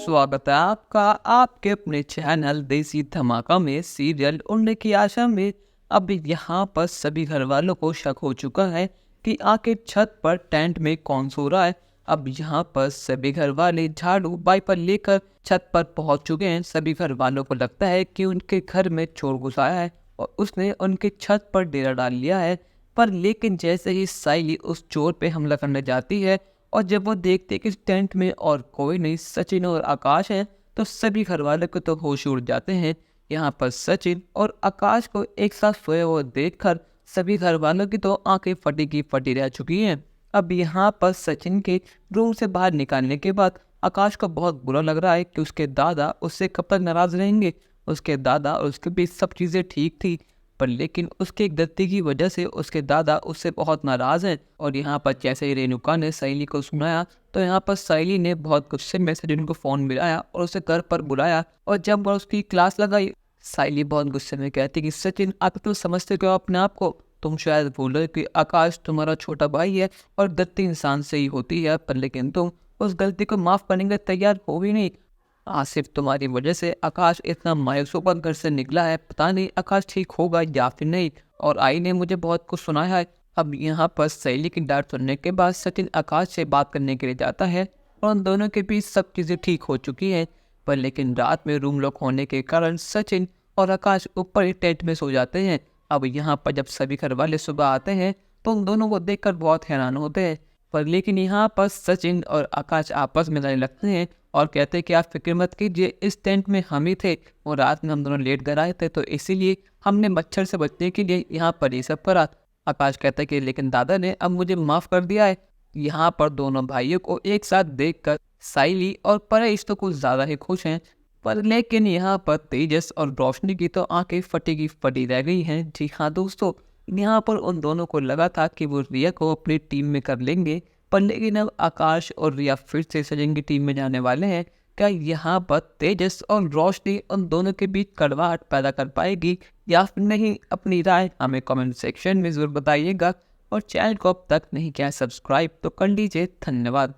स्वागत है आपका आपके अपने चैनल देसी धमाका में सीरियल उड़ने की आशा में। अब यहाँ पर सभी घर वालों को शक हो चुका है कि आखिर छत पर टेंट में कौन सो रहा है। अब यहाँ पर सभी घर वाले झाड़ू वाइपर लेकर छत पर पहुंच चुके हैं। सभी घर वालों को लगता है कि उनके घर में चोर घुस आया है और उसने उनके छत पर डेरा डाल लिया है। पर लेकिन जैसे ही साइली उस चोर पे हमला करने जाती है और जब वो देखते कि इस टेंट में और कोई नहीं, सचिन और आकाश हैं, तो सभी घर वालों को तो होश उड़ जाते हैं। यहाँ पर सचिन और आकाश को एक साथ सोए हुए देखकर सभी घर वालों की तो आंखें फटी की फटी रह चुकी हैं। अब यहाँ पर सचिन के रूम से बाहर निकालने के बाद आकाश को बहुत बुरा लग रहा है कि उसके दादा उससे कब तक नाराज रहेंगे। उसके दादा और उसके बीच सब चीज़ें ठीक थी, पर लेकिन उसके गलती की वजह से उसके दादा उससे बहुत नाराज हैं। और यहाँ पर जैसे ही रेणुका ने साइली को सुनाया तो यहाँ पर साइली ने बहुत गुस्से में सचिन को फ़ोन मिलाया और उसे घर पर बुलाया। और जब वह उसकी क्लास लगाई, साइली बहुत गुस्से में कहती कि सचिन, आप तो समझते क्यों अपने आप को? तुम शायद भूलो कि आकाश तुम्हारा छोटा भाई है और गलती इंसान से ही होती है, पर लेकिन तुम उस गलती को माफ़ करने के तैयार हो भी नहीं। आसिफ, तुम्हारी वजह से आकाश इतना मायूस होकर घर से निकला है, पता नहीं आकाश ठीक होगा या फिर नहीं। और आई ने मुझे बहुत कुछ सुनाया है। अब यहाँ पर सहेली की डांट सुनने के बाद सचिन आकाश से बात करने के लिए जाता है और उन दोनों के बीच सब चीज़ें ठीक हो चुकी हैं। पर लेकिन रात में रूम लॉक होने के कारण सचिन और आकाश ऊपर ही टेंट में सो जाते हैं। अब यहाँ पर जब सभी घर वाले सुबह आते हैं तो उन दोनों को देखकर बहुत हैरान होते हैं। पर लेकिन यहाँ पर सचिन और आकाश आपस में लड़ने लगते हैं और कहते हैं कि आप फिक्र मत कीजिए, इस टेंट में हम ही थे और रात में हम दोनों लेट कर आए थे, तो इसीलिए हमने मच्छर से बचने के लिए यहाँ पर ये सब करा। आकाश कहता है कि लेकिन दादा ने अब मुझे माफ़ कर दिया है। यहाँ पर दोनों भाइयों को एक साथ देखकर साइली और परेश तो कुछ ज़्यादा ही खुश हैं। पर लेकिन यहाँ पर तेजस और रोशनी की तो आंखें फटी की फटी रह गई हैं। जी हाँ दोस्तों, यहाँ पर उन दोनों को लगा था कि वो रिया को अपनी टीम में कर लेंगे, पर लेकिन अब आकाश और रिया फिर से सचिन की टीम में जाने वाले हैं। क्या यहाँ पर तेजस और रोशनी उन दोनों के बीच कड़वाहट पैदा कर पाएगी या फिर नहीं? अपनी राय हमें कमेंट सेक्शन में ज़रूर बताइएगा और चैनल को अब तक नहीं किया सब्सक्राइब तो कर लीजिए। धन्यवाद।